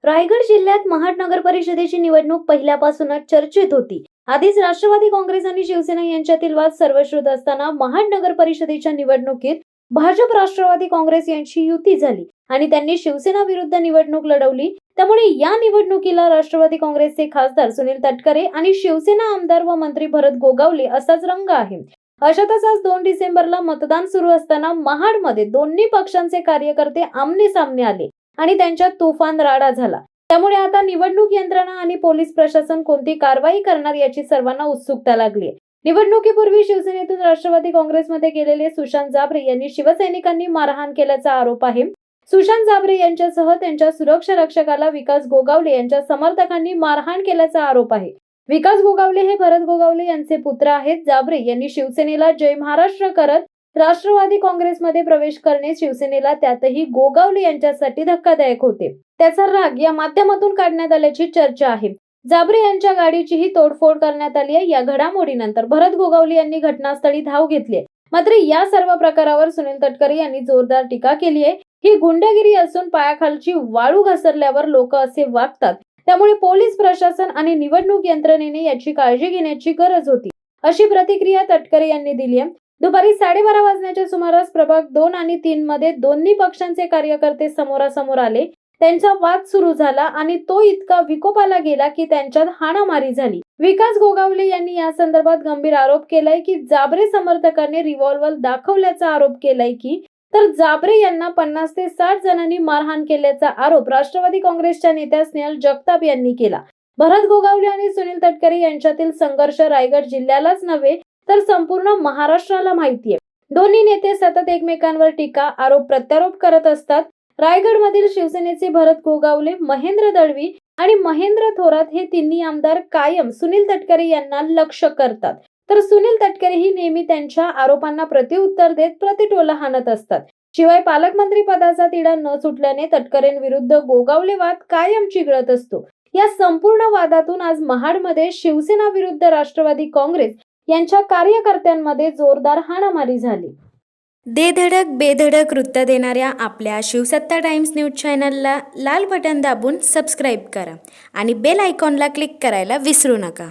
रायगड जिल्ह्यात महाड नगर परिषदेची निवडणूक पहिल्यापासूनच चर्चेत होती. आधीच राष्ट्रवादी काँग्रेस आणि शिवसेना यांच्यातील वाद सर्वश्रुत असताना महाड नगर परिषदेच्या निवडणुकीत भाजप राष्ट्रवादी काँग्रेस यांची युती झाली आणि त्यांनी शिवसेना विरुद्ध निवडणूक लढवली. त्यामुळे या निवडणुकीला राष्ट्रवादी काँग्रेसचे खासदार सुनील तटकरे आणि शिवसेना आमदार व मंत्री भरत गोगावले असाच रंग आहे. अशातच आज 2 डिसेंबरला मतदान सुरू असताना महाडमध्ये दोन्ही पक्षांचे कार्यकर्ते आमने सामने आले आणि त्यांच्यात तुफान राडा झाला. त्यामुळे आता निवडणूक यंत्रणा आणि पोलीस प्रशासन कोणती कारवाई करणार याची सर्वांना उत्सुकता लागली आहे. निवडणुकीपूर्वी शिवसेनेतून राष्ट्रवादी काँग्रेसमध्ये गेलेले सुशांत जाबरे यांनी शिवसैनिकांनी मारहाण केल्याचा आरोप आहे. सुशांत जाबरे यांच्यासह त्यांच्या सुरक्षा रक्षकाला विकास गोगावले यांच्या समर्थकांनी मारहाण केल्याचा आरोप आहे. विकास गोगावले हे भरत गोगावले यांचे पुत्र आहेत. जाबरे यांनी शिवसेनेला जय महाराष्ट्र करत राष्ट्रवादी काँग्रेसमध्ये प्रवेश करणे शिवसेनेला त्यातही गोगावले यांच्यासाठी धक्कादायक होते. त्याचा राग या माध्यमातून काढण्यात आल्याची चर्चा आहे. जाबरे यांच्या गाडीचीही तोडफोड करण्यात आली आहे. या घडामोडीनंतर भरत गोगावले यांनी घटनास्थळी धाव घेतली आहे. मात्र या सर्व प्रकारावर सुनील तटकरे यांनी जोरदार टीका केली आहे. ही गुंडगिरी असून पायाखालची वाळू घसरल्यावर लोक असे वागतात. त्यामुळे पोलीस प्रशासन आणि निवडणूक यंत्रणेने याची काळजी घेण्याची गरज होती, अशी प्रतिक्रिया तटकरे यांनी दिली आहे. दुपारी 12:30 वाजण्याच्या सुमारास प्रभाग 2 आणि 3 मध्ये दोन्ही पक्षांचे कार्यकर्ते समोरासमोर आले. त्यांचा वाद सुरू झाला आणि तो इतका विकोपाला गेला की त्यांच्यात हाणामारी झाली. विकास गोगावले यांनी या संदर्भात गंभीर आरोप केलाय की जाबरे समर्थकांनी रिव्हॉल्वर दाखवल्याचा आरोप केलाय की तर जाबरे यांना 50 ते 60 जणांनी मारहाण केल्याचा आरोप राष्ट्रवादी काँग्रेसच्या नेत्या स्नेहल जगताप यांनी केला. भरत गोगावले आणि सुनील तटकरे यांच्यातील संघर्ष रायगड जिल्ह्यालाच नव्हे तर संपूर्ण महाराष्ट्राला माहिती आहे. दोन्ही नेते सतत एकमेकांवर टीका आरोप प्रत्यारोप करत असतात. रायगडमधील शिवसेनेचे भरत गोगावले, महेंद्र दळवी आणि महेंद्र थोरात हे तिन्ही आमदार कायम सुनील तटकरे यांना लक्ष्य करतात. तर सुनील तटकरे ही नेहमी त्यांच्या आरोपांना प्रत्युत्तर देत प्रतिटोला हाणत असतात. शिवाय पालकमंत्री पदाचा तिढा न सुटल्याने तटकरेंविरुद्ध गोगावले वाद कायम चिघळत असतो. या संपूर्ण वादातून आज महाडमध्ये शिवसेना विरुद्ध राष्ट्रवादी काँग्रेस यांच्या कार्यकर्त्यांमध्ये जोरदार हाणामारी झाली. धडक बेधडक वृत्त देणाऱ्या आपल्या शिवसत्ता टाइम्स न्यूज चॅनलला लाल बटन दाबून सबस्क्राईब करा आणि बेल आयकॉनला क्लिक करायला विसरू नका.